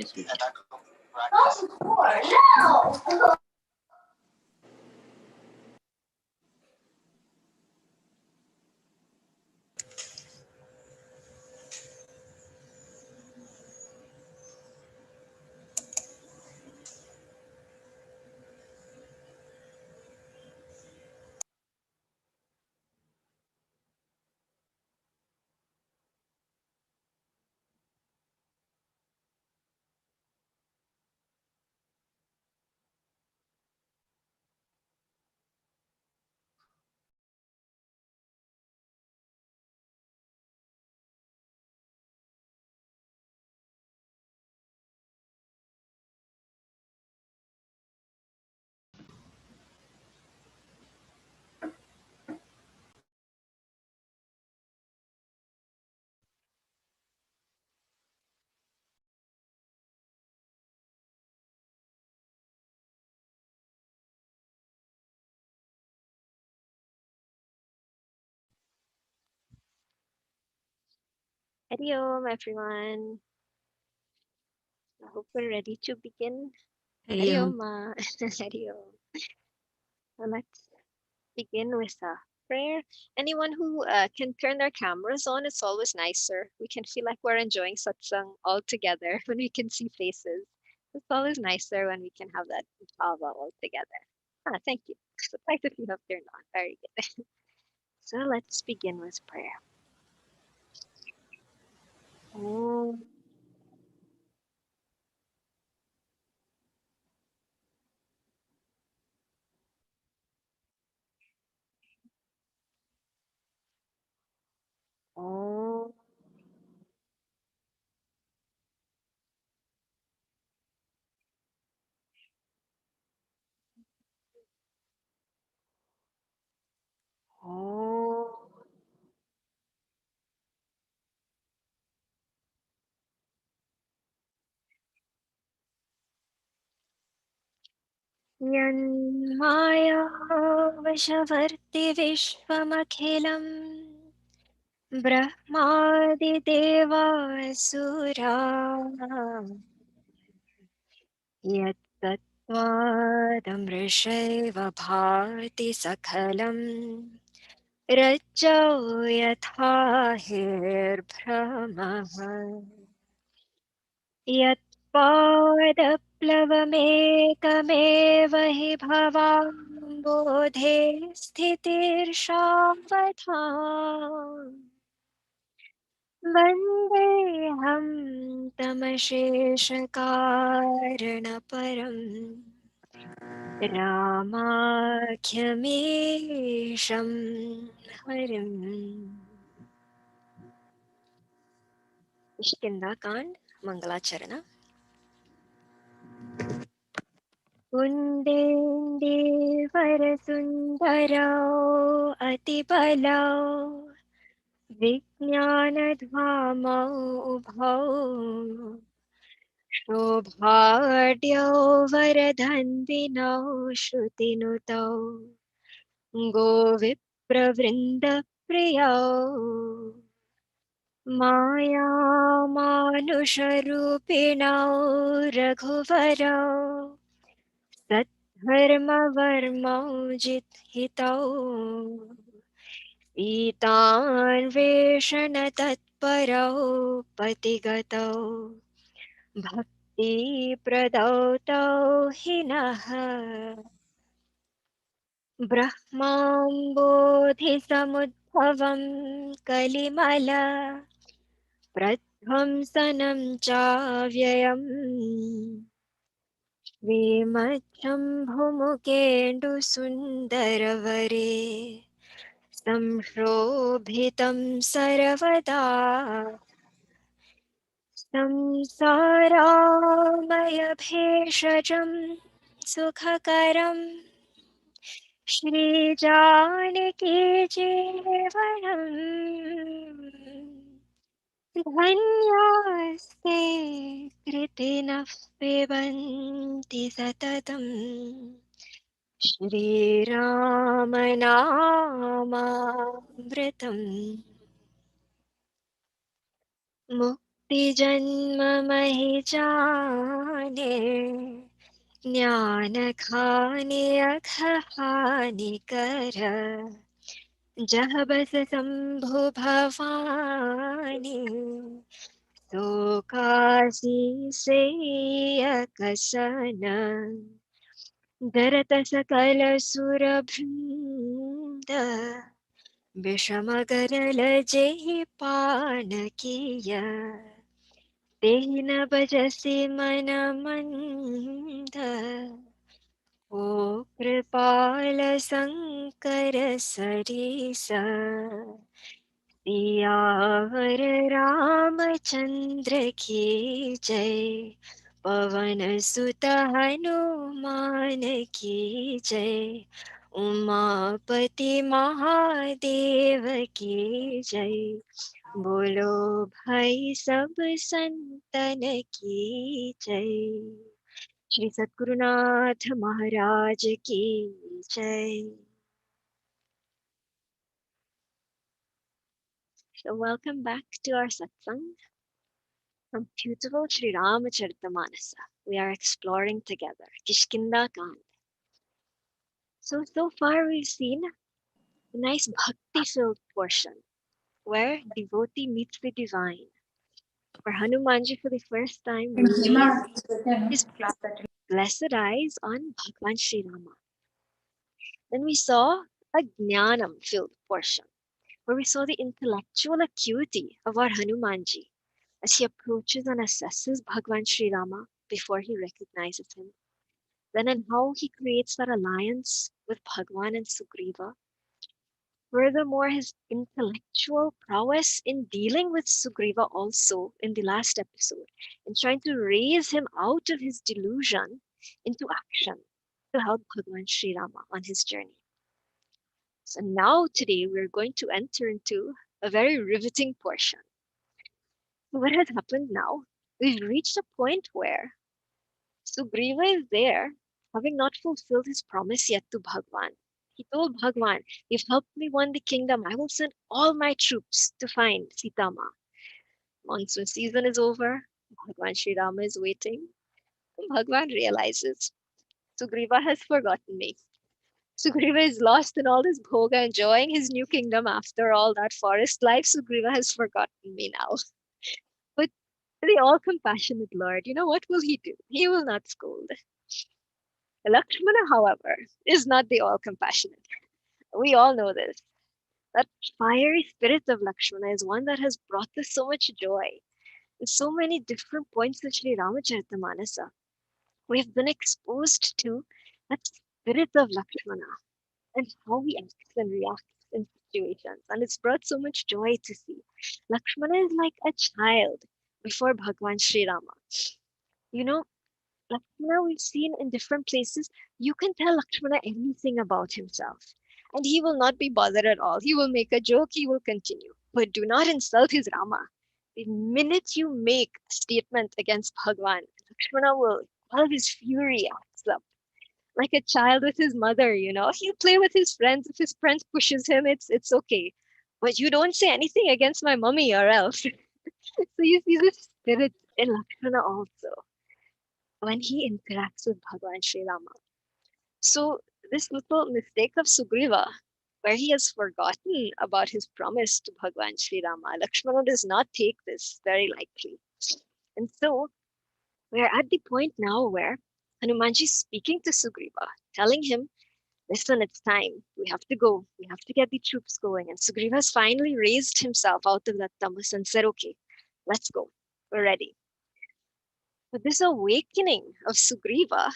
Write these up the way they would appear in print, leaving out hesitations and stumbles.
Yes, we can. Hadi Om, everyone. I hope we're ready to begin. Hadi Yeah. Om, Ma. Hadi Om. So let's begin with a prayer. Anyone who can turn their cameras on, it's always nicer. We can feel like we're enjoying satsang all together when we can see faces. It's always nicer when we can have that bhava all together. Thank you. So nice if you have turned on. Very good. So let's begin with prayer. Om. Om. Om. यन्माया वशवर्ति विश्वमखिलम् ब्रह्मादिदेवासुरा यत्तत्त्वादमृषैव भाति सकलम् रज्जौ यथा हिर्भ्रमः यत्पादप्लवमेकमेव हि भवाम्बोधे स्थितिर्षावधाम् वन्देऽहं तमशेषकारणपरम् रामाख्यमीशं हरिम् किष्किन्धाकाण्ड मङ्गलाचरण कुन्देन्दीवरसुन्दरौ अतिबलौ विज्ञानधामौ उभौ शोभाढ्यौ वरधन्विनौ श्रुतिनुतौ गोविप्रवृन्दप्रियौ मायामानुषरूपिणौ रघुवरौ सद्धर्मवर्मौ जितहितौ सीतान्वेषणतत्परौ पतिगतौ भक्तिप्रदौ तौ हि नः ब्रह्माम्बोधिसमुद्भवं कलिमल प्रध्वंसनं चाव्ययम् श्रीमच्छम्भुमुखेन्दुसुन्दरवरे संशोभितं सर्वदा संसारामयभेषजं सुखकरं श्रीजानकी जीवनम् धन्यास्ते कृतिनः पिबन्ति सततं श्रीरामनामामृतम् जन्ति जन्म महि जाने ज्ञान खाने अघहानि कर जह बस शंभु भवानी तो काशी से अकसन दरत सकल सुर भृंद विषम गरल जेहि पान किया तेहि न बजसि मन मंद ओ कृपाल शंकर सरीस सियावर रामचंद्र की जय पवन सुत हनुमान की जय उमापति महादेव की जय बोलो भाई सब संतन की जय श्री सद्गुरुनाथ महाराज की जय. So welcome back to our satsang from beautiful Sri Ramacharitamanasa. We are exploring together Kishkinda Kand. So far we've seen a nice bhakti-filled portion where devotee meets the divine, where Hanumanji for the first time lays his blessed eyes on Bhagwan Sri Rama. Then we saw a jnanam-filled portion, where we saw the intellectual acuity of our Hanumanji as he approaches and assesses Bhagwan Sri Rama before he recognizes him. Then in how he creates that alliance with Bhagwan and Sugriva. Furthermore, his intellectual prowess in dealing with Sugriva also in the last episode, in trying to raise him out of his delusion into action to help Bhagwan Sri Rama on his journey. So now today we're going to enter into a very riveting portion. So what has happened now? We've reached a point where Sugriva is there, having not fulfilled his promise yet to Bhagwan. He told Bhagwan, "You've helped me win the kingdom. I will send all my troops to find Sitama." Monsoon season is over. Bhagwan Sri Rama is waiting. Bhagwan realizes Sugriva has forgotten me. Sugriva is lost in all this bhoga, enjoying his new kingdom after all that forest life. Sugriva has forgotten me now. But the all compassionate Lord, you know what will he do? He will not scold. Lakshmana, however, is not the all compassionate. We all know this. That fiery spirit of Lakshmana is one that has brought us so much joy. In so many different points of Sri Ramacharitamanasa, we've been exposed to that spirit of Lakshmana and how he acts and reacts in situations. And it's brought so much joy to see. Lakshmana is like a child before Bhagwan Sri Rama. You know, Lakshmana we've seen in different places, you can tell Lakshmana anything about himself. And he will not be bothered at all. He will make a joke, he will continue. But do not insult his Rama. The minute you make a statement against Bhagwan, Lakshmana will, all of his fury acts up. Like a child with his mother, you know. He'll play with his friends. If his friends pushes him, it's okay. But you don't say anything against my mummy or else. So you see this spirit in Lakshmana also when he interacts with Bhagwan Sri Rama. So this little mistake of Sugriva, where he has forgotten about his promise to Bhagwan Sri Rama, Lakshmana does not take this very lightly. And so we're at the point now where Hanumanji is speaking to Sugriva, telling him, "Listen, it's time. We have to go. We have to get the troops going." And Sugriva has finally raised himself out of that tamas and said, "Okay, let's go. We're ready." But this awakening of Sugriva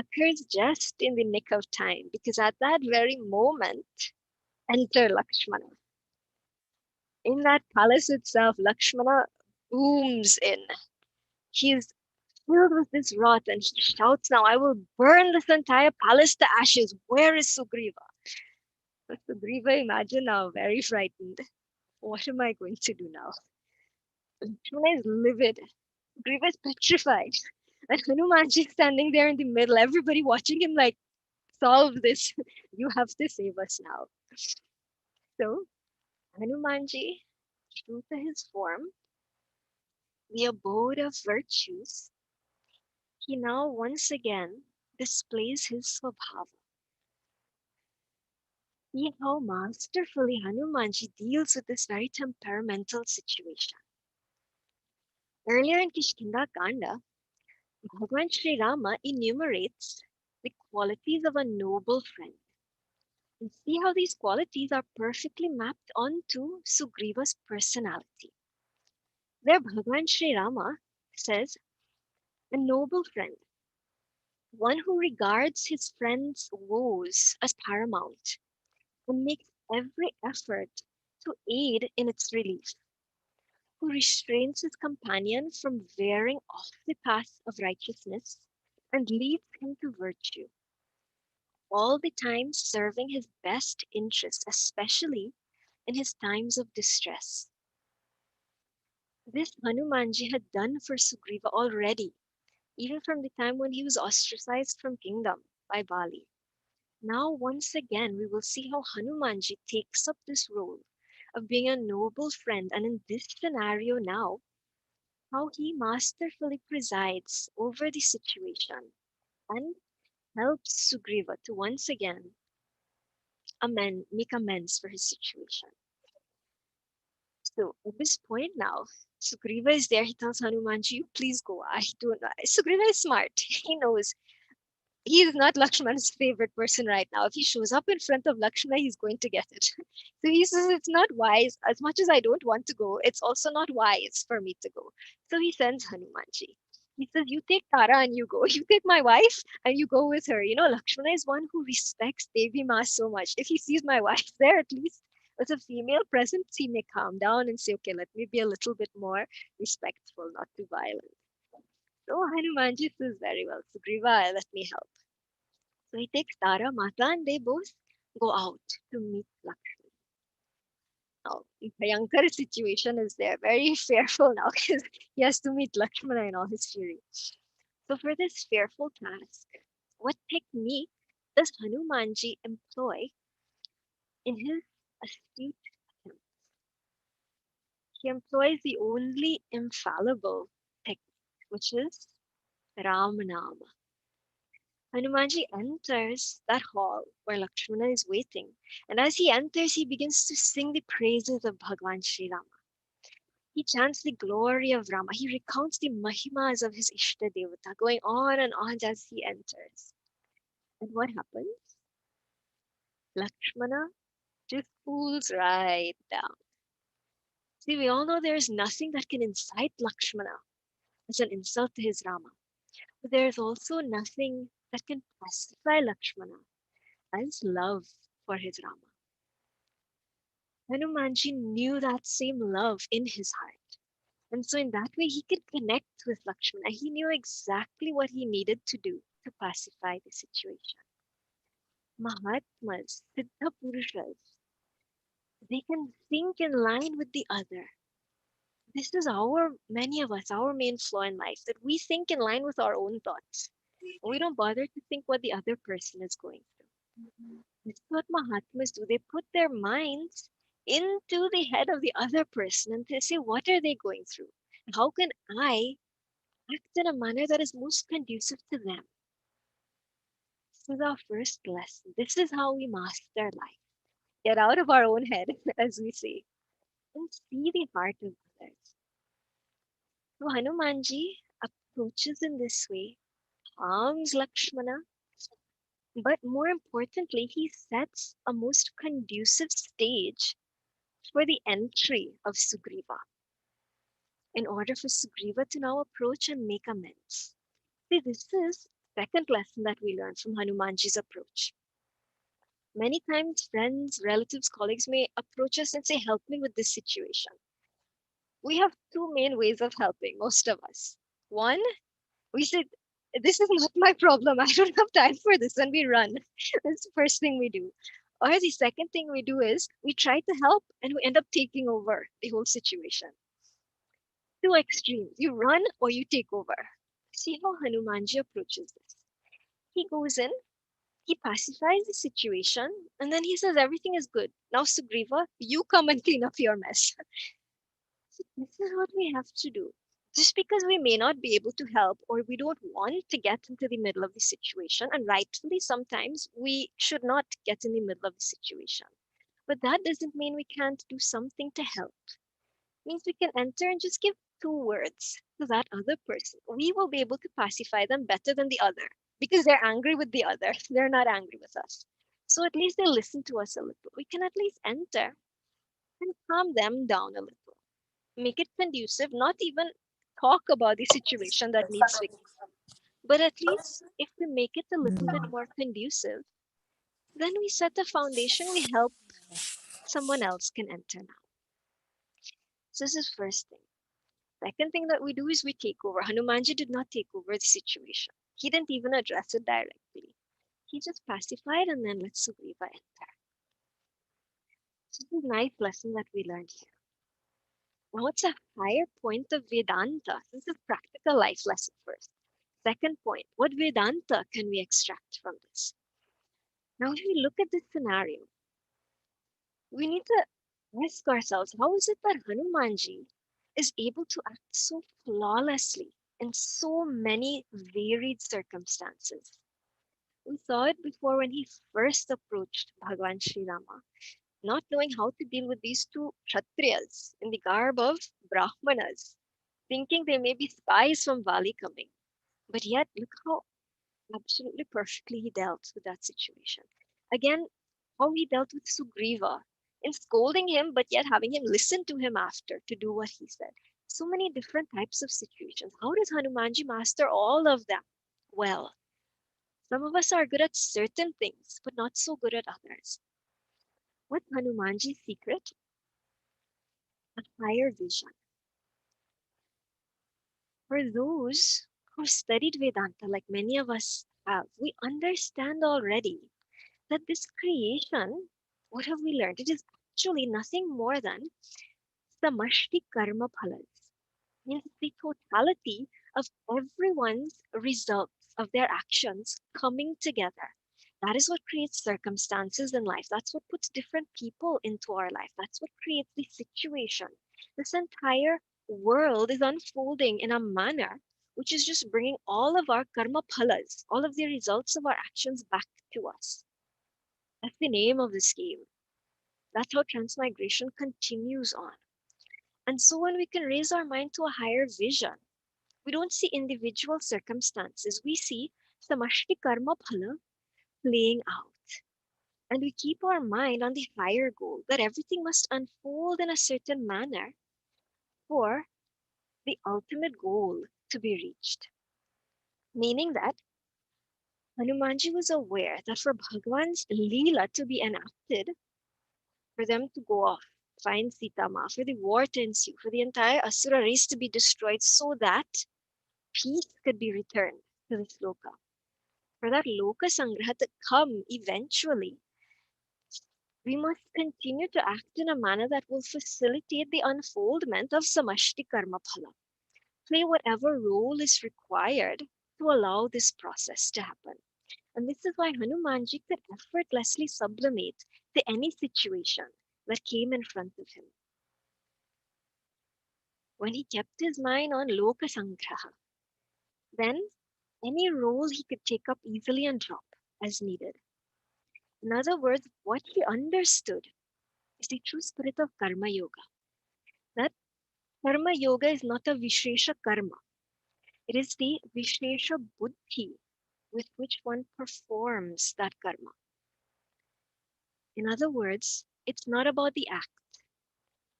occurs just in the nick of time because at that very moment, enter Lakshmana. In that palace itself, Lakshmana booms in. He is filled with this wrath and he shouts now, "I will burn this entire palace to ashes. Where is Sugriva?" So Sugriva, imagine now, very frightened. What am I going to do now? Lakshmana is livid. Sugriva is petrified. And Hanumanji is standing there in the middle, everybody watching him like, "Solve this. You have to save us now." So Hanumanji, true to his form, the abode of virtues, he now once again displays his swabhava. See how masterfully Hanumanji deals with this very temperamental situation. Earlier in Kishkinda Kanda, Bhagwan Sri Rama enumerates the qualities of a noble friend. And see how these qualities are perfectly mapped onto Sugriva's personality. There, Bhagwan Sri Rama says, a noble friend, one who regards his friend's woes as paramount and makes every effort to aid in its relief, who restrains his companion from veering off the path of righteousness and leads him to virtue, all the time serving his best interest, especially in his times of distress. This Hanumanji had done for Sugriva already, even from the time when he was ostracized from kingdom by Bali. Now, once again, we will see how Hanumanji takes up this role of being a noble friend, and in this scenario now, how he masterfully presides over the situation and helps Sugriva to once again make amends for his situation. So at this point now, Sugriva is there. He tells Hanumanji, "You please go. I don't know." Sugriva is smart. He knows he is not Lakshmana's favorite person right now. If he shows up in front of Lakshmana, he's going to get it. So he says it's not wise. As much as I don't want to go, it's also not wise for me to go. So he sends Hanumanji. He says, "You take Tara and you go. You take my wife and you go with her." Lakshmana is one who respects Devi Ma so much. If he sees my wife there, at least with a female presence, he may calm down and say, "Okay, let me be a little bit more respectful, not too violent." So Hanumanji says, "Very well, Sugriva, let me help." So he takes Tara Mata and they both go out to meet Lakshmi. Now, Bhayankar situation is there, very fearful now because he has to meet Lakshmana in all his fury. So for this fearful task, what technique does Hanumanji employ in his astute attempt? He employs the only infallible technique, which is Ramanama. Hanumanji enters that hall where Lakshmana is waiting, and as he enters, he begins to sing the praises of Bhagwan Sri Rama. He chants the glory of Rama. He recounts the mahimas of his Ishta Devata, going on and on as he enters. And what happens? Lakshmana just cools right down. See, we all know there is nothing that can incite Lakshmana as an insult to his Rama. But there is also nothing that can pacify Lakshmana as love for his Rama. Hanumanji knew that same love in his heart. And so, in that way, he could connect with Lakshmana. He knew exactly what he needed to do to pacify the situation. Mahatmas, Siddha Purushas, they can think in line with the other. This is many of us, our main flaw in life, that we think in line with our own thoughts. We don't bother to think what the other person is going through. This is what Mahatmas do. They put their minds into the head of the other person and they say, what are they going through? How can I act in a manner that is most conducive to them? This is our first lesson. This is how we master life. Get out of our own head, as we say, and see the heart of others. So Hanumanji approaches in this way, harms Lakshmana, but more importantly, he sets a most conducive stage for the entry of Sugriva in order for Sugriva to now approach and make amends. See, this is the second lesson that we learn from Hanumanji's approach. Many times, friends, relatives, colleagues may approach us and say, "Help me with this situation." We have two main ways of helping, most of us. One, we say, "This is not my problem. I don't have time for this," and we run. That's the first thing we do. Or the second thing we do is we try to help and we end up taking over the whole situation. Two extremes. You run or you take over. See how Hanumanji approaches this. He goes in, he pacifies the situation, and then he says everything is good. Now, Sugriva, you come and clean up your mess. This is what we have to do. Just because we may not be able to help or we don't want to get into the middle of the situation, and rightfully sometimes we should not get in the middle of the situation. But that doesn't mean we can't do something to help. It means we can enter and just give 2 words to that other person. We will be able to pacify them better than the other because they're angry with the other. They're not angry with us. So at least they listen to us a little. We can at least enter and calm them down a little. Make it conducive, not even talk about the situation that needs fixing, but at least if we make it a little bit more conducive, then we set the foundation, we help someone else can enter now. So this is first thing. Second thing that we do is we take over. Hanumanji did not take over the situation. He didn't even address it directly. He just pacified and then let Sugriva enter. So this is a nice lesson that we learned here. Now it's a higher point of Vedanta. This is a practical life lesson first. Second point, what Vedanta can we extract from this? Now, if we look at this scenario, we need to ask ourselves, how is it that Hanumanji is able to act so flawlessly in so many varied circumstances? We saw it before when he first approached Bhagwan Sri Rama, not knowing how to deal with these two Kshatriyas in the garb of Brahmanas, thinking they may be spies from Vali coming. But yet, look how absolutely perfectly he dealt with that situation. Again, how he dealt with Sugriva in scolding him, but yet having him listen to him after to do what he said. So many different types of situations. How does Hanumanji master all of them? Well, some of us are good at certain things, but not so good at others. What's Hanumanji's secret? A higher vision. For those who studied Vedanta, like many of us have, we understand already that this creation, what have we learned? It is actually nothing more than samashti karma phalas, means the totality of everyone's results of their actions coming together. That is what creates circumstances in life. That's what puts different people into our life. That's what creates the situation. This entire world is unfolding in a manner which is just bringing all of our karma phalas, all of the results of our actions back to us. That's the name of this game. That's how transmigration continues on. And so when we can raise our mind to a higher vision, we don't see individual circumstances. We see samashti karma phala playing out. And we keep our mind on the higher goal that everything must unfold in a certain manner for the ultimate goal to be reached. Meaning that Hanumanji was aware that for Bhagwan's Leela to be enacted, for them to go off, find Sita Ma, for the war to ensue, for the entire Asura race to be destroyed so that peace could be returned to this loka. For that loka sangraha to come eventually, we must continue to act in a manner that will facilitate the unfoldment of samashti karma phala. Play whatever role is required to allow this process to happen. And this is why Hanumanji could effortlessly sublimate to any situation that came in front of him. When he kept his mind on loka sangraha, then any role he could take up easily and drop as needed. In other words, what he understood is the true spirit of karma yoga. That karma yoga is not a vishesha karma. It is the vishesha buddhi with which one performs that karma. In other words, it's not about the act.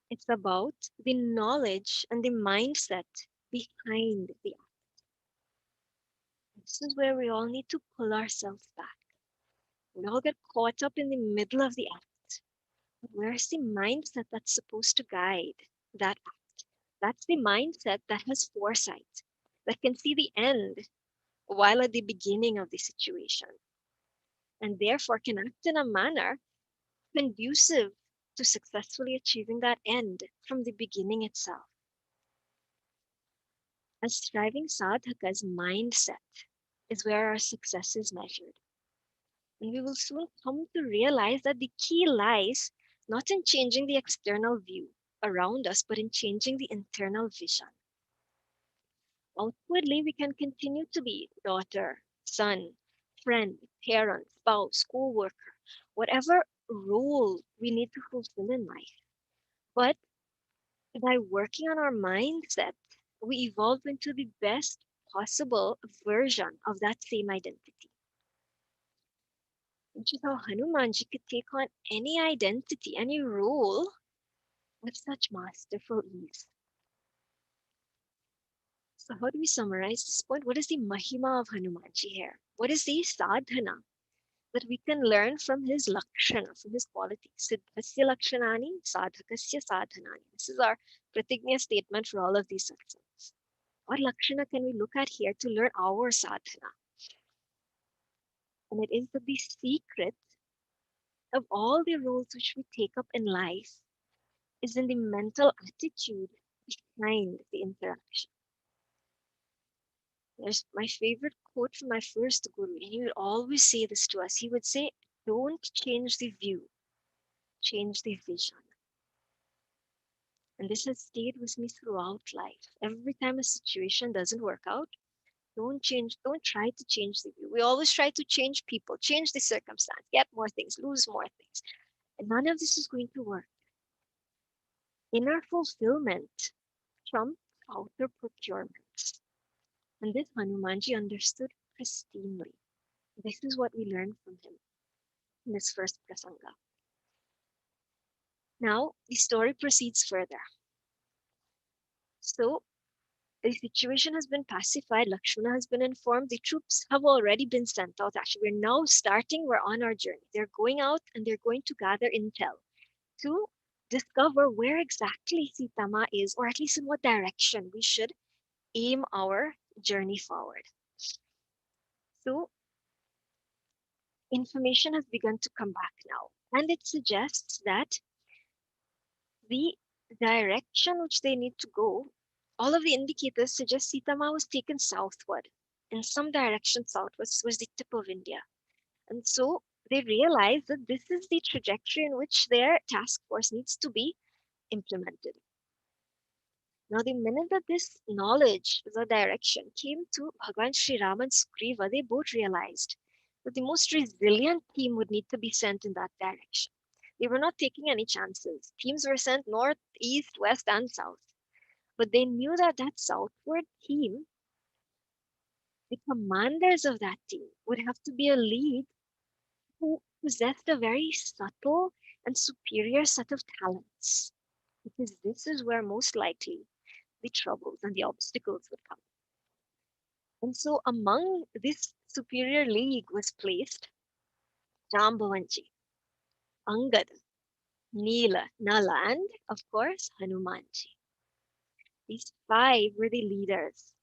It's about the knowledge and the mindset behind the act. This is where we all need to pull ourselves back. We all get caught up in the middle of the act. But where's the mindset that's supposed to guide that act? That's the mindset that has foresight, that can see the end while at the beginning of the situation, and therefore can act in a manner conducive to successfully achieving that end from the beginning itself. A striving sadhaka's mindset is where our success is measured. And we will soon come to realize that the key lies not in changing the external view around us, but in changing the internal vision. Outwardly, we can continue to be daughter, son, friend, parent, spouse, co-worker, whatever role we need to fulfill in life. But by working on our mindset, we evolve into the best possible version of that same identity. Which is how Hanumanji could take on any identity, any role with such masterful ease. So, how do we summarize this point? What is the mahima of Hanumanji here? What is the sadhana that we can learn from his lakshana, from his qualities? Siddhasya lakshanani, sadhakasya sadhanani. This is our pratignya statement for all of these satsangs. What lakshana can we look at here to learn our sadhana? And it is that the secret of all the roles which we take up in life is in the mental attitude behind the interaction. There's my favorite quote from my first guru, and he would always say this to us. He would say, don't change the view, change the vision. And this has stayed with me throughout life. Every time a situation doesn't work out, don't try to change the view. We always try to change people, change the circumstance, get more things, lose more things. And none of this is going to work. Inner fulfillment trumps outer procurement. And this Hanumanji understood pristinely. This is what we learn from him in this first prasanga. Now, the story proceeds further. So, the situation has been pacified. Lakshmana has been informed. The troops have already been sent out. Actually, we're now starting. We're on our journey. They're going out and they're going to gather intel to discover where exactly Sitama is, or at least in what direction we should aim our journey forward. So, information has begun to come back now, and it suggests that the direction which they need to go, all of the indicators suggest Sitama was taken southward. In some direction southwest was the tip of India. And so they realized that this is the trajectory in which their task force needs to be implemented. Now, the minute that this knowledge, the direction, came to Bhagwan Sri Ram and Sugriva, they both realized that the most resilient team would need to be sent in that direction. They were not taking any chances. Teams were sent north, east, west, and south. But they knew that that southward team, the commanders of that team, would have to be a lead who possessed a very subtle and superior set of talents. Because this is where most likely the troubles and the obstacles would come. And so among this superior league was placed Jambavanji, Angad, Neela, Nala, and of course Hanumanji. These five were the leaders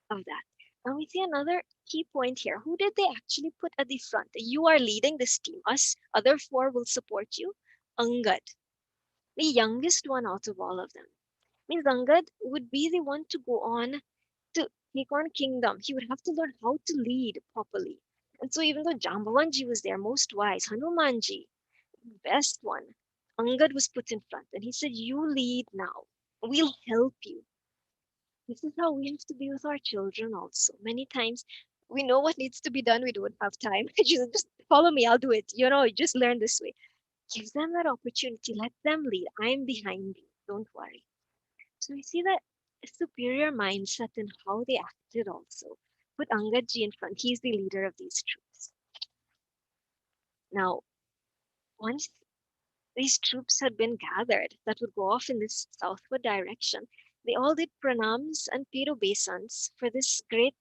of that. Now we see another key point here. Who did they actually put at the front? You are leading this team. Us other four will support you. Angad, the youngest one out of all of them. Means Angad would be the one to go on to take on kingdom. He would have to learn how to lead properly. And so even though Jambavanji was there, most wise, Hanumanji, best one, Angad was put in front. And he said, you lead now. We'll help you. This is how we have to be with our children also. Many times we know what needs to be done. We don't have time. Just follow me. I'll do it. Just learn this way. Give them that opportunity. Let them lead. I'm behind you. Don't worry. So we see that superior mindset in how they acted also. Put Angadji in front. He's the leader of these troops. Now, once these troops had been gathered that would go off in this southward direction, they all did pranams and paid obeisance for this great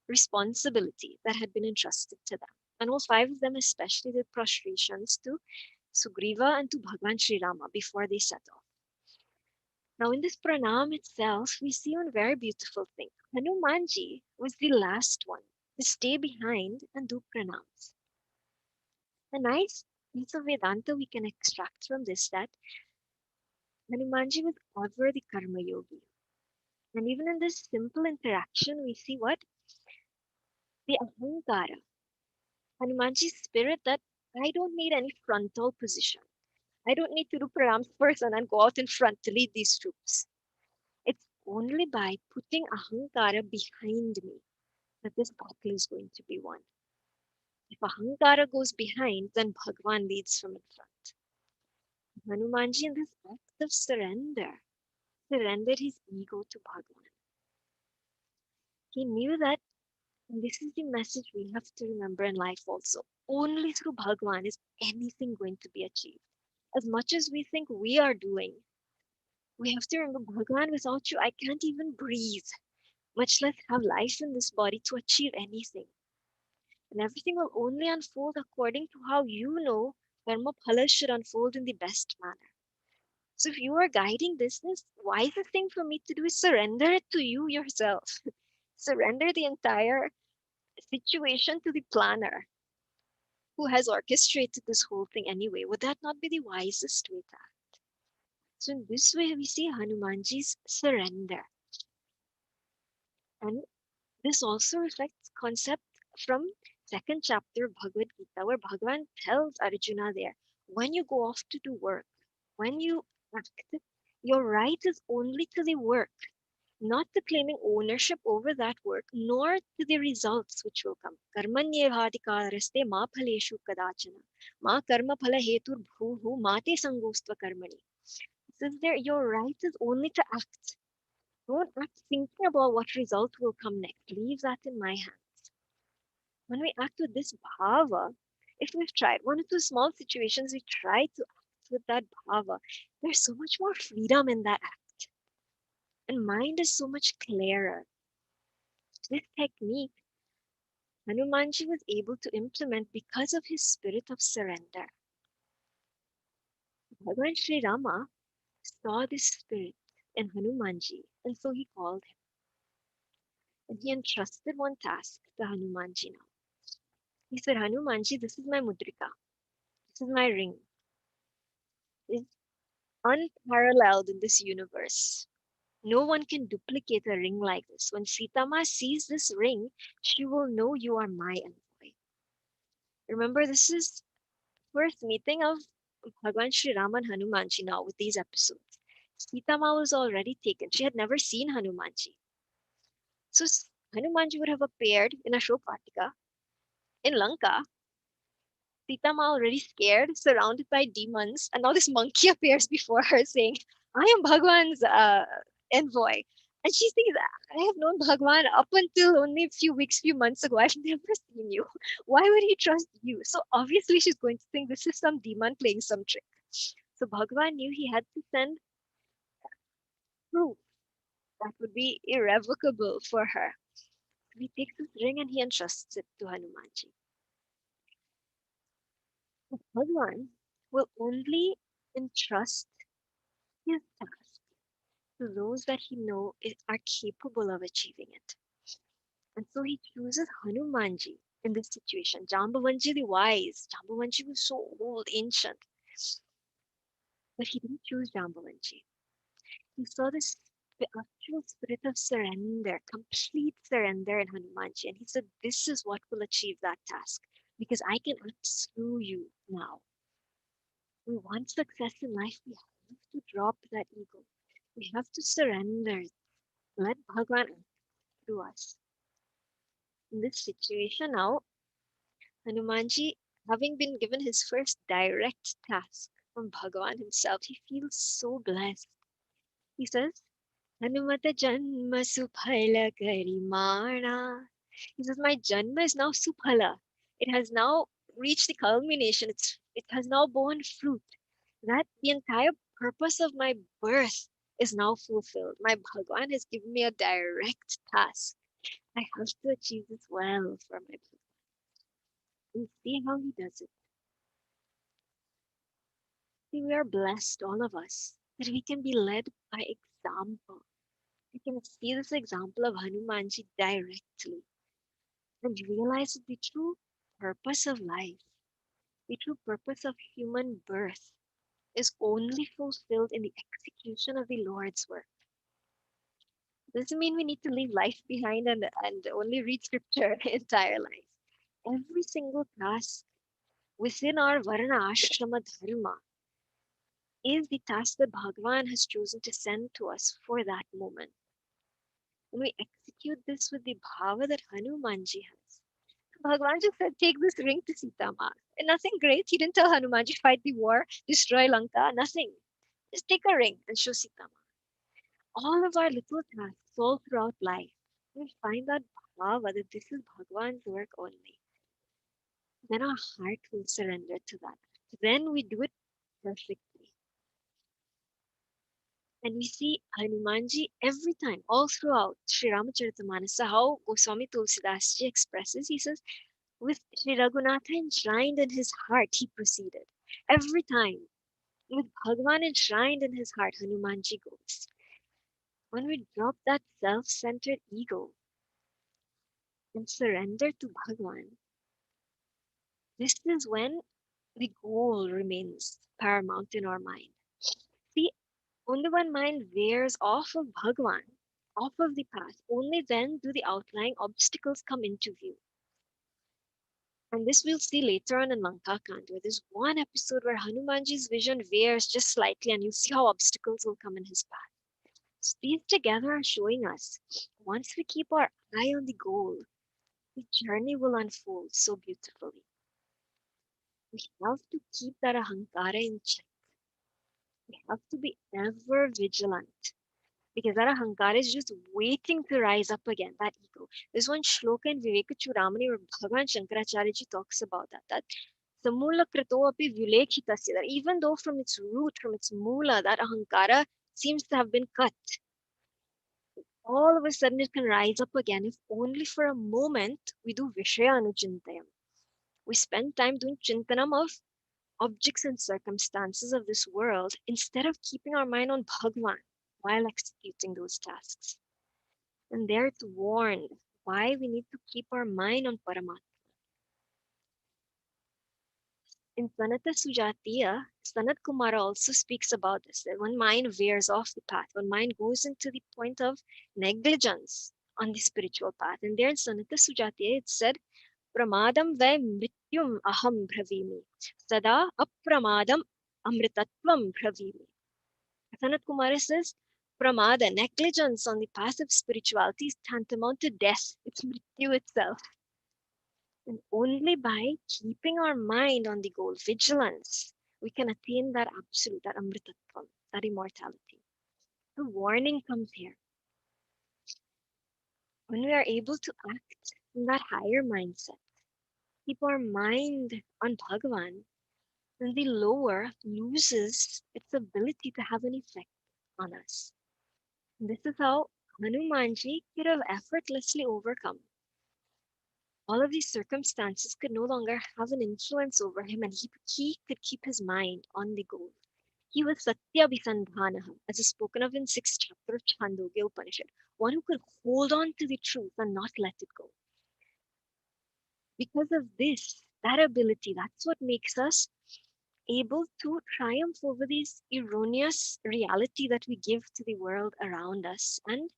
responsibility that had been entrusted to them. And all five of them especially did prostrations to Sugriva and to Bhagwan Sri Rama before they set off. Now, in this pranam itself, we see one very beautiful thing. Hanumanji was the last one to stay behind and do pranams. A nice piece of Vedanta we can extract from this that Hanumanji was ever the Karma Yogi. And even in this simple interaction, we see what? The Ahankara. Hanumanji's spirit that I don't need any frontal position. I don't need to do pranams first and then go out in front to lead these troops. It's only by putting ahankara behind me that this battle is going to be won. If ahankara goes behind, then Bhagwan leads from in front. Hanumanji, in this act of surrender, surrendered his ego to Bhagwan. He knew that, and this is the message we have to remember in life also. Only through Bhagwan is anything going to be achieved. As much as we think we are doing, we have to remember, Bhagwan, without you, I can't even breathe, much less have life in this body to achieve anything. And everything will only unfold according to how you know karma phala should unfold in the best manner. So if you are guiding this, the wisest thing for me to do is surrender it to you yourself. Surrender the entire situation to the planner who has orchestrated this whole thing anyway. Would that not be the wisest way to act? So in this way, we see Hanumanji's surrender. And this also reflects concept from second chapter of Bhagavad Gita, where Bhagavan tells Arjuna there, when you go off to do work, when you act, your right is only to the work, not to claiming ownership over that work, nor to the results which will come. Karmanyevadikaraste ma phaleshu kadachana. Ma karma phala hetur bhuhu mate sangostva karmani. It says there, your right is only to act. Don't act thinking about what result will come next. Leave that in my hands. When we act with this bhava, if we've tried one or two small situations, we try to act with that bhava, there's so much more freedom in that act. And mind is so much clearer. This technique, Hanumanji was able to implement because of his spirit of surrender. Bhagavan Sri Rama saw this spirit in Hanumanji, and so he called him. And he entrusted one task to Hanumanji now. He said, Hanumanji, this is my mudrika. This is my ring. It's unparalleled in this universe. No one can duplicate a ring like this. When Sitama sees this ring, she will know you are my envoy. Remember, this is first meeting of Bhagwan Sri Ram and Hanumanji now with these episodes. Sitama was already taken. She had never seen Hanumanji. So Hanumanji would have appeared in Ashokvatika in Lanka. Sitama already scared, surrounded by demons, and now this monkey appears before her saying, I am Bhagwan's envoy. And she says, I have known Bhagwan up until only a few weeks, few months ago. I've never seen you. Why would he trust you? So obviously she's going to think this is some demon playing some trick. So Bhagwan knew he had to send proof that would be irrevocable for her. So he takes this ring and he entrusts it to Hanumanji. Bhagwan will only entrust his task to those that he knows are capable of achieving it. And so he chooses Hanumanji in this situation. Jambavanji the wise. Jambavanji was so old, ancient. But he didn't choose Jambavanji. He saw this the actual spirit of surrender, complete surrender in Hanumanji. And he said, this is what will achieve that task because I can act through you now. We want success in life, we have to drop that ego. We have to surrender. Let Bhagwan act through us. In this situation now, Hanumanji, having been given his first direct task from Bhagavan himself, he feels so blessed. He says, Hanumata Janma Suphala Karimana. He says, my Janma is now Suphala. It has now reached the culmination. It has now borne fruit. That the entire purpose of my birth is now fulfilled. My Bhagavan has given me a direct task. I have to achieve this well for my Bhagavan. And see how he does it. See, we are blessed, all of us, that we can be led by example. We can see this example of Hanumanji directly and realize that the true purpose of life, the true purpose of human birth, is only fulfilled in the execution of the Lord's work. Doesn't mean we need to leave life behind and only read scripture entire life. Every single task within our Varna Ashrama Dharma is the task that Bhagavan has chosen to send to us for that moment. And we execute this with the bhava that Hanumanji has. Bhagwan just said, take this ring to Sita Ma. And nothing great. He didn't tell Hanumanji, fight the war, destroy Lanka, nothing. Just take a ring and show Sita Ma. All of our little tasks all throughout life, we find that bhava that this is Bhagwan's work only. Then our heart will surrender to that. Then we do it perfectly. And we see Hanumanji every time, all throughout Sri Ramacharitamanasa, how Goswami Tulsidas ji expresses, he says, with Sri Raghunatha enshrined in his heart, he proceeded. Every time, with Bhagwan enshrined in his heart, Hanumanji goes. When we drop that self-centered ego and surrender to Bhagwan, this is when the goal remains paramount in our mind. See, only when mind veers off of Bhagwan, off of the path, only then do the outlying obstacles come into view. And this we'll see later on in Lanka Kand, where there's one episode where Hanumanji's vision veers just slightly, and you'll see how obstacles will come in his path. So these together are showing us once we keep our eye on the goal, the journey will unfold so beautifully. We have to keep that ahankara in check. We have to be ever vigilant because that ahankara is just waiting to rise up again, that ego. There's one shloka in Vivekachudamani where Bhagavan Shankaracharya ji talks about that samula krito api vyulekhitasya, that even though from its root, from its mula, that ahankara seems to have been cut, all of a sudden it can rise up again if only for a moment we do Vishaya Anuchintayam. We spend time doing chintanam of objects and circumstances of this world instead of keeping our mind on Bhagwan while executing those tasks. And there it's warned why we need to keep our mind on Paramatma. In Sanata Sujatiya, Sanat Kumara also speaks about this, that when mind veers off the path, when mind goes into the point of negligence on the spiritual path. And there in Sanata Sujatiya, it said, Pramadam vai mrityum aham bhavimi, sada apramadam amritatvam bhavimi. Sanat Kumara says, Pramada, negligence on the path of spirituality is tantamount to death. It's mrityu itself. And only by keeping our mind on the goal, vigilance, we can attain that absolute, that amritatvam, that immortality. The warning comes here. When we are able to act in that higher mindset, keep our mind on Bhagavan, then the lower loses its ability to have an effect on us. And this is how Hanumanji could have effortlessly overcome. All of these circumstances could no longer have an influence over him, and he could keep his mind on the goal. He was Satya Visandhanaha, as is spoken of in 6th chapter of Chandogya Upanishad, one who could hold on to the truth and not let it go. Because of this, that ability, that's what makes us able to triumph over this erroneous reality that we give to the world around us and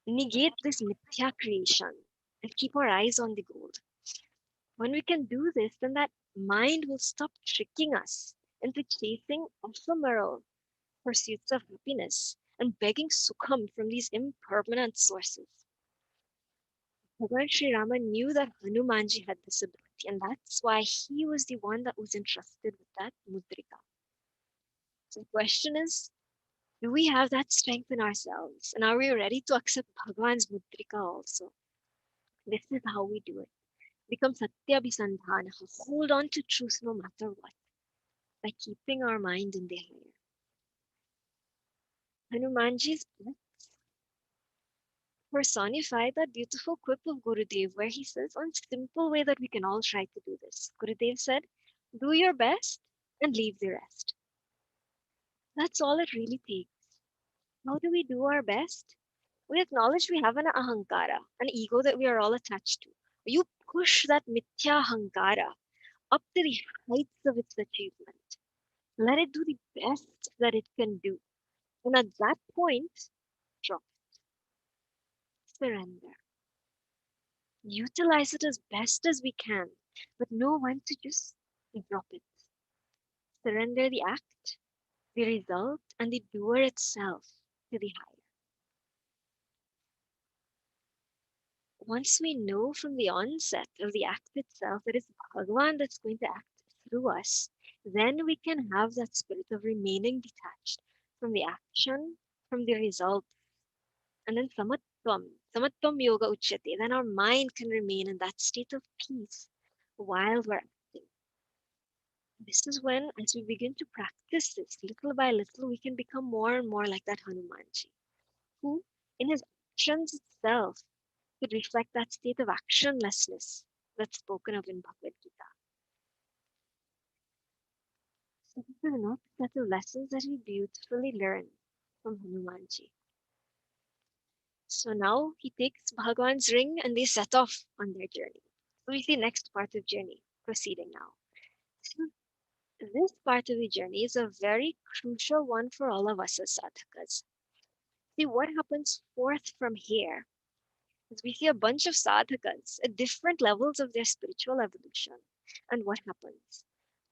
negate this mithya creation and keep our eyes on the goal. When we can do this, then that mind will stop tricking us into chasing ephemeral pursuits of happiness and begging sukham from these impermanent sources. Bhagavan Sri Rama knew that Hanumanji had this ability, and that's why he was the one that was entrusted with that mudrika. So the question is, do we have that strength in ourselves? And are we ready to accept Bhagavan's mudrika also? This is how we do it. Become Satya Bisandhana. Hold on to truth no matter what, by keeping our mind in the higher. Hanumanji's personify that beautiful quip of Gurudev where he says, one simple way that we can all try to do this. Gurudev said, do your best and leave the rest. That's all it really takes. How do we do our best? We acknowledge we have an ahankara, an ego that we are all attached to. You push that mithya ahankara up to the heights of its achievement. Let it do the best that it can do. And at that point, drop, surrender. Utilize it as best as we can, but know when to just drop it. Surrender the act, the result, and the doer itself to the higher. once we know from the onset of the act itself that it's Bhagavan that's going to act through us, then we can have that spirit of remaining detached from the action, from the result. And then samatvam yoga uchyate, then our mind can remain in that state of peace while we're acting. This is when, as we begin to practice this little by little, we can become more and more like that Hanumanji, who, in his actions itself, could reflect that state of actionlessness that's spoken of in Bhagavad Gita. So this is another set of lessons that we beautifully learn from Hanumanji. So now he takes Bhagwan's ring and they set off on their journey. So we see next part of journey proceeding now. So this part of the journey is a very crucial one for all of us as sadhakas. See what happens forth from here is we see a bunch of sadhakas at different levels of their spiritual evolution. And what happens?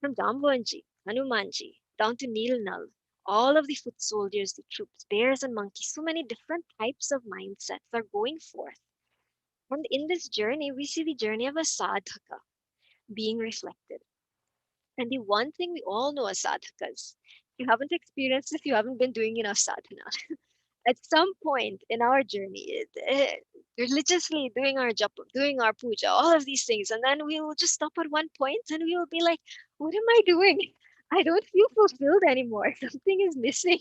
From Jambanji, Hanumanji, down to Nilnal, all of the foot soldiers, the troops, bears and monkeys, so many different types of mindsets are going forth. And in this journey, we see the journey of a sadhaka being reflected. And the one thing we all know as sadhakas, if you haven't experienced this, you haven't been doing enough sadhana. At some point in our journey, religiously doing our japa, doing our puja, all of these things, and then we will just stop at one point and we will be like, what am I doing? I don't feel fulfilled anymore. Something is missing.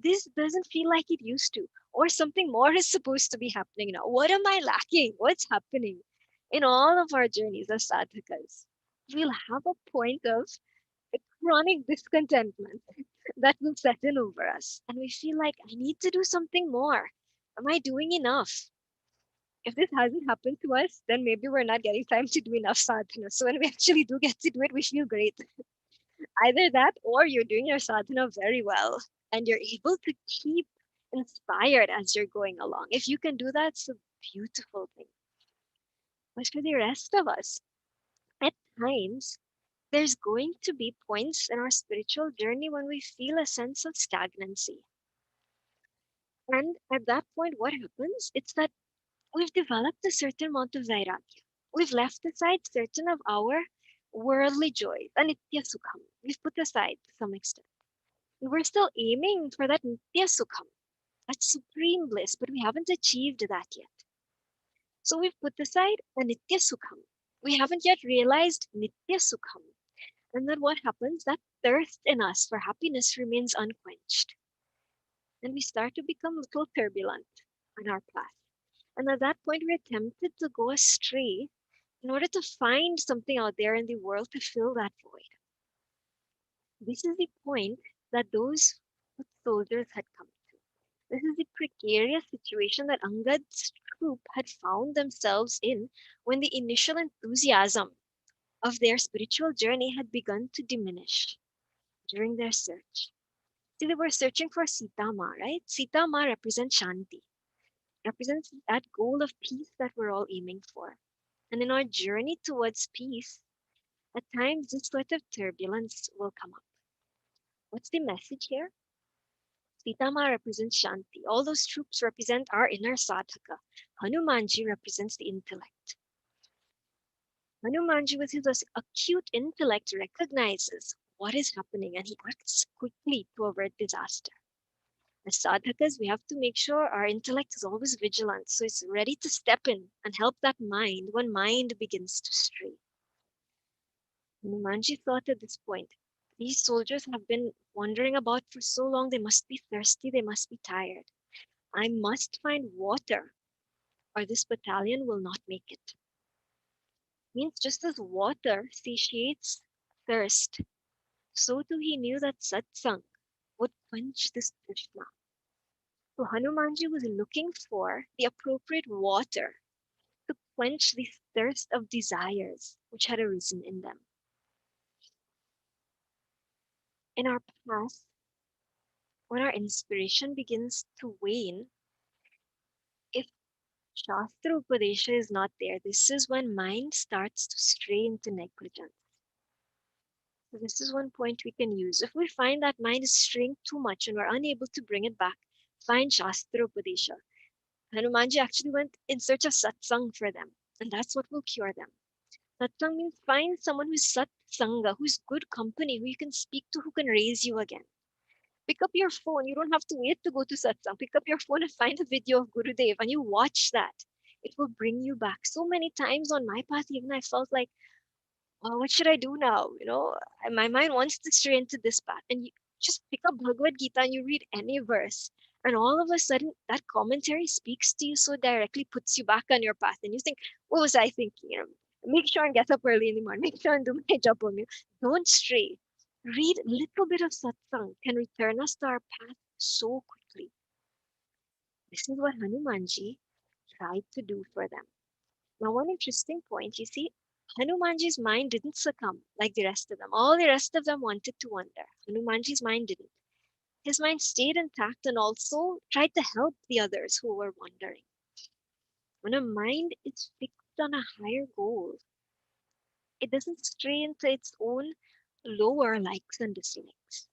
This doesn't feel like it used to. Or something more is supposed to be happening now. What am I lacking? What's happening? In all of our journeys as sadhakas, we'll have a point of chronic discontentment that will set in over us. And we feel like, I need to do something more. Am I doing enough? If this hasn't happened to us, then maybe we're not getting time to do enough sadhana. So when we actually do get to do it, we feel great. Either that or you're doing your sadhana very well and you're able to keep inspired as you're going along. If you can do that, it's a beautiful thing. But for the rest of us, at times, there's going to be points in our spiritual journey when we feel a sense of stagnancy. And at that point, what happens? It's that we've developed a certain amount of vairagya. We've left aside certain of our worldly joys, anitya sukham. We've put aside to some extent. And we're still aiming for that nitya sukham, that supreme bliss, but we haven't achieved that yet. So we've put aside anitya sukham. We haven't yet realized nitya sukham. And then what happens? That thirst in us for happiness remains unquenched. And we start to become a little turbulent on our path. And at that point, we're tempted to go astray in order to find something out there in the world to fill that void. This is the point that those soldiers had come to. This is the precarious situation that Angad's troop had found themselves in when the initial enthusiasm of their spiritual journey had begun to diminish during their search. See, they were searching for Sita Ma, right? Sita Ma represents Shanti, represents that goal of peace that we're all aiming for. And in our journey towards peace, at times this sort of turbulence will come up. What's the message here? Sita Ma represents Shanti. All those troops represent our inner sadhaka. Hanumanji represents the intellect. Hanumanji, with his acute intellect, recognizes what is happening and he acts quickly to avert disaster. As sadhakas, we have to make sure our intellect is always vigilant, so it's ready to step in and help that mind when mind begins to stray. Hanumanji thought at this point, these soldiers have been wandering about for so long, they must be thirsty, they must be tired. I must find water, or this battalion will not make it. Means just as water satiates thirst, so too he knew that satsang would quench this trishna. So Hanumanji was looking for the appropriate water to quench the thirst of desires which had arisen in them. In our past, when our inspiration begins to wane, if Shastra Upadesha is not there, this is when mind starts to stray into negligence. So this is one point we can use. If we find that mind is straying too much and we're unable to bring it back, find Shastra Upadesha. Hanumanji actually went in search of satsang for them, and that's what will cure them. Satsang means find someone who's satsanga, who's good company, who you can speak to, who can raise you again. Pick up your phone. You don't have to wait to go to satsang. Pick up your phone and find a video of Gurudev and you watch that. It will bring you back. So many times on my path, even I felt like, oh, what should I do now? My mind wants to stray into this path. And you just pick up Bhagavad Gita and you read any verse. And all of a sudden, that commentary speaks to you so directly, puts you back on your path. And you think, what was I thinking? Make sure and get up early in the morning. Make sure and do my job on you. Don't stray. Read little bit of satsang can return us to our path so quickly. This is what Hanumanji tried to do for them. Now, one interesting point, you see, Hanumanji's mind didn't succumb like the rest of them. All the rest of them wanted to wander. Hanumanji's mind didn't. His mind stayed intact and also tried to help the others who were wandering. When a mind is fixed on a higher goal, it doesn't stray into its own lower likes and dislikes.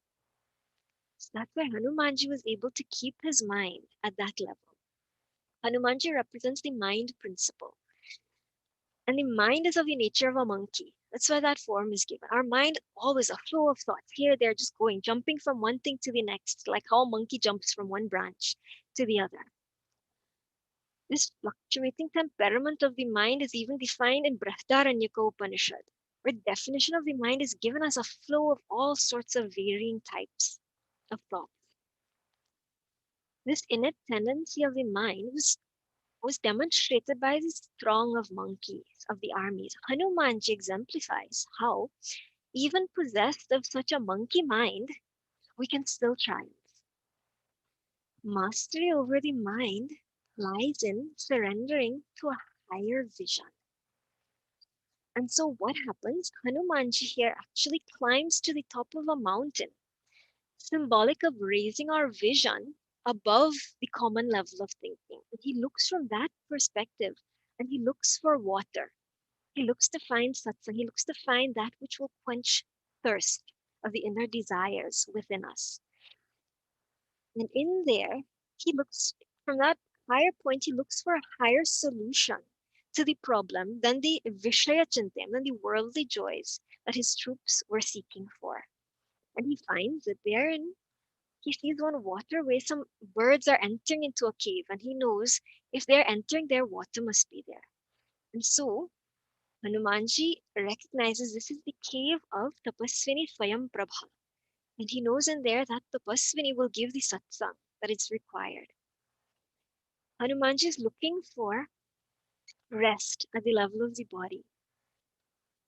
So that's why Hanumanji was able to keep his mind at that level. Hanumanji represents the mind principle. And the mind is of the nature of a monkey. That's why that form is given. Our mind always a flow of thoughts. Here, they're just going, jumping from one thing to the next, like how a monkey jumps from one branch to the other. This fluctuating temperament of the mind is even defined in Brihadaranyaka Upanishad, where definition of the mind is given as a flow of all sorts of varying types of thoughts. This innate tendency of the mind was demonstrated by this throng of monkeys of the armies. Hanumanji exemplifies how, even possessed of such a monkey mind, we can still triumph. Mastery over the mind lies in surrendering to a higher vision. And so, what happens? Hanumanji here actually climbs to the top of a mountain, symbolic of raising our vision above the common level of thinking. And he looks from that perspective and he looks for water. He looks to find satsang. He looks to find that which will quench thirst of the inner desires within us. And in there, he looks from that higher point, he looks for a higher solution to the problem than the Vishaya Chintam, than the worldly joys that his troops were seeking for. And he finds it there, and he sees one waterway. Some birds are entering into a cave, and he knows if they're entering there, water must be there. And so Hanumanji recognizes this is the cave of Tapaswini Swayam Prabha. And he knows in there that Tapaswini will give the satsang that is required. Hanumanji is looking for rest at the level of the body,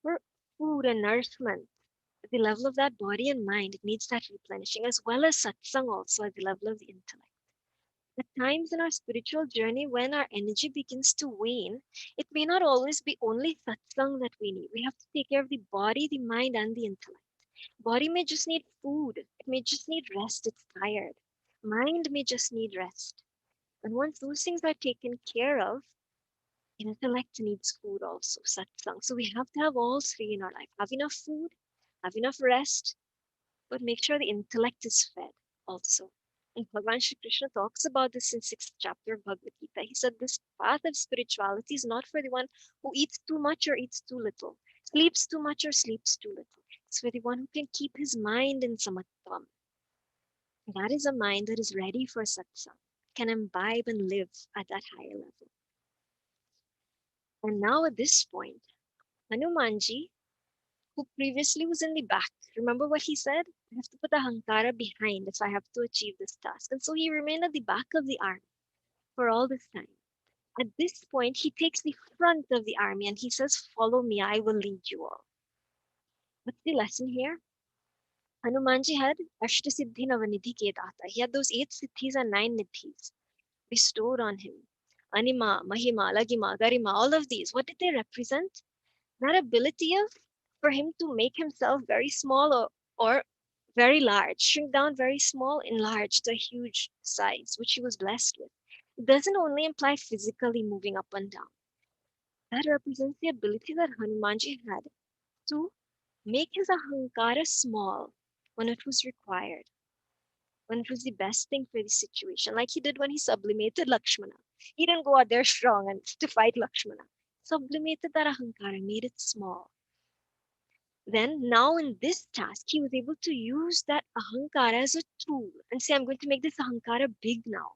for food and nourishment at the level of that body and mind. It needs that replenishing, as well as satsang also at the level of the intellect. At times in our spiritual journey, when our energy begins to wane, it may not always be only satsang that we need. We have to take care of the body, the mind, and the intellect. Body may just need food. It may just need rest. It's tired. Mind may just need rest. And once those things are taken care of, intellect needs food also, satsang. So we have to have all three in our life. Have enough food, have enough rest, but make sure the intellect is fed also. And Bhagavan Shri Krishna talks about this in 6th chapter of Bhagavad Gita. He said this path of spirituality is not for the one who eats too much or eats too little, sleeps too much or sleeps too little. It's for the one who can keep his mind in samatvam. That is a mind that is ready for satsang, can imbibe and live at that higher level. And now at this point, Hanumanji, who previously was in the back, remember what he said? I have to put a hankara behind if I have to achieve this task. And so he remained at the back of the army for all this time. At this point, he takes the front of the army and he says, follow me, I will lead you all. What's the lesson here? Hanumanji had Ashtasiddhi Navanidhi Kedata. He had those 8 siddhis and 9 nidhis bestowed on him. Anima, Mahima, Lagima, Garima, all of these. What did they represent? That ability of for him to make himself very small or very large, shrink down very small, enlarge to a huge size, which he was blessed with. It doesn't only imply physically moving up and down. That represents the ability that Hanumanji had to make his ahankara small when it was required. when it was the best thing for the situation, like he did when he sublimated Lakshmana. He didn't go out there strong and to fight Lakshmana. Sublimated that ahankara, made it small. Then now in this task, he was able to use that ahankara as a tool and say, I'm going to make this ahankara big now.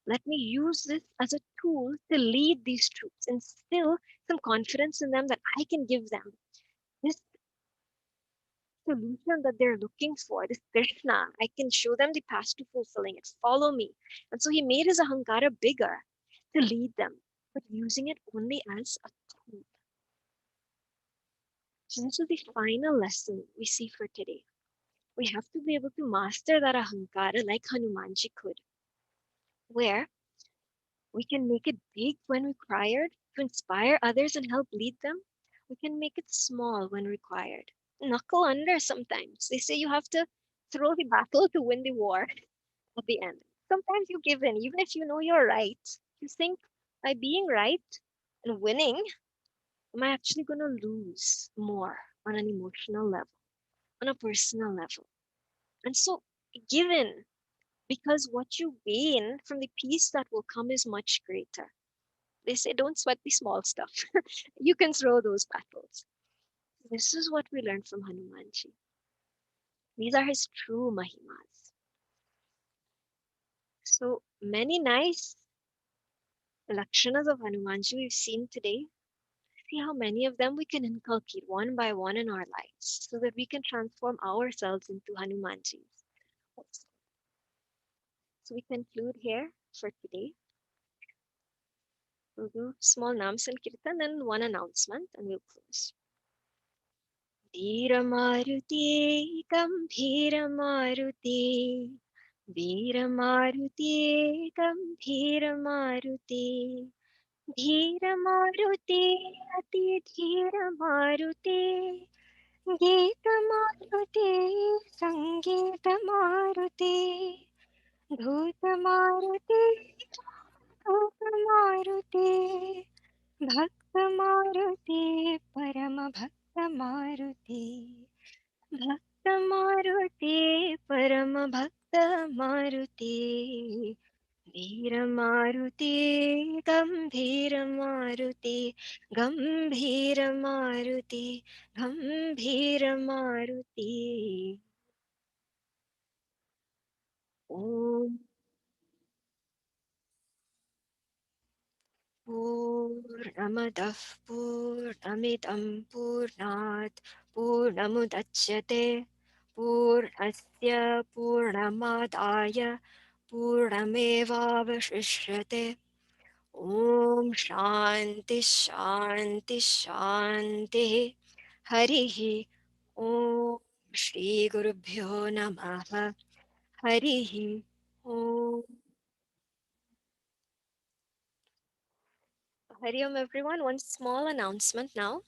Let me use this as a tool to lead these troops, instill some confidence in them that I can give them this solution that they're looking for, this Krishna. I can show them the path to fulfilling it. Follow me. And so he made his ahankara bigger to lead them, but using it only as a tool. So this is the final lesson we see for today. We have to be able to master that ahankara like Hanumanji could, where we can make it big when required to inspire others and help lead them. We can make it small when required. Knuckle under sometimes. They say you have to throw the battle to win the war at the end. Sometimes you give in, even if you know you're right. You think, by being right and winning, am I actually going to lose more on an emotional level, on a personal level? And so give in, because what you gain from the peace that will come is much greater. They say don't sweat the small stuff. You can throw those battles. This is what we learned from Hanumanji. These are his true mahimas. So many nice lakshanas of Hanumanji we've seen today. See how many of them we can inculcate one by one in our lives so that we can transform ourselves into Hanumanjis. So we conclude here for today. We'll do small Nam Sankirtan and one announcement and we'll close. Veeramaruti Gambhiramaruti Veeramaruti Gambhiramaruti Dhiramaruti Ati Dhiramaruti Geetamaruti Sangeetamaruti Dhutamaruti Dhutamaruti Bhaktamaruti Paramabhaktamaruti Bhaktamaruti Paramabhaktamaruti Veeramaruti Gambhiramaruti Gambhiramaruti Gambhiramaruti Om Purnamadah Purnamidam Purnat Purnamudachyate Purnasya Purnamadaya Purnamevavashishyate Om Shanti Shanti Shanti Harihi Om Shri Gurubhyo Namaha Harihi Om Hari Om everyone. One small announcement now.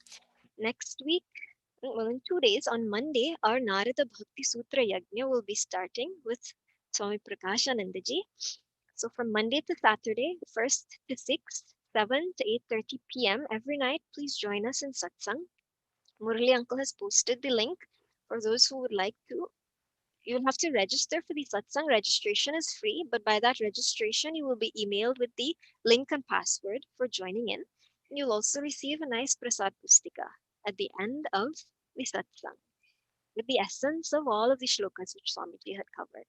Next week, well, in 2 days, on Monday, our Narada Bhakti Sutra Yajna will be starting with Swami Prakashanandaji. So from Monday to Saturday, 1st to 6th, 7 to 8:30 p.m. every night, please join us in Satsang. Murali Uncle has posted the link for those who would like to. You'll have to register for the Satsang. Registration is free, but by that registration, you will be emailed with the link and password for joining in. And you'll also receive a nice prasad pustika at the end of the Satsang with the essence of all of the shlokas which Swamiji had covered.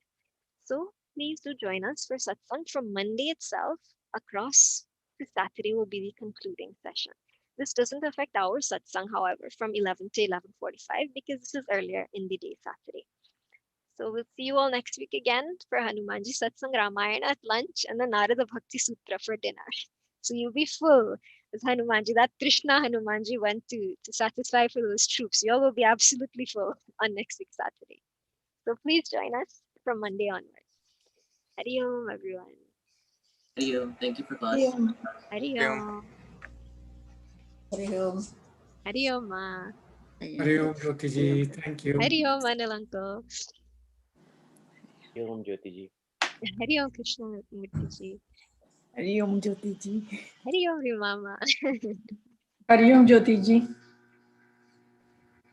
So please do join us for Satsang from Monday itself across to Saturday will be the concluding session. This doesn't affect our Satsang, however, from 11 to 11:45 because this is earlier in the day Saturday. So we'll see you all next week again for Hanumanji Satsang Ramayana at lunch and the Narada Bhakti Sutra for dinner. So you'll be full as Hanumanji. That Krishna Hanumanji went to satisfy for those troops. You all will be absolutely full on next week Saturday. So please join us from Monday onwards. Hari Om, everyone. Hari Om. Thank you for class. Hari Om. Om. Hari Om. Hari Om, Ma. Hari Om, Jyoti ji. Thank you. Hari Om, Anil Uncle. Hari Om Jyoti ji. Hari Om, Krishna Murti ji. Hari Om Jyoti ji. Hari Om, Mama. Hari Om Jyoti ji.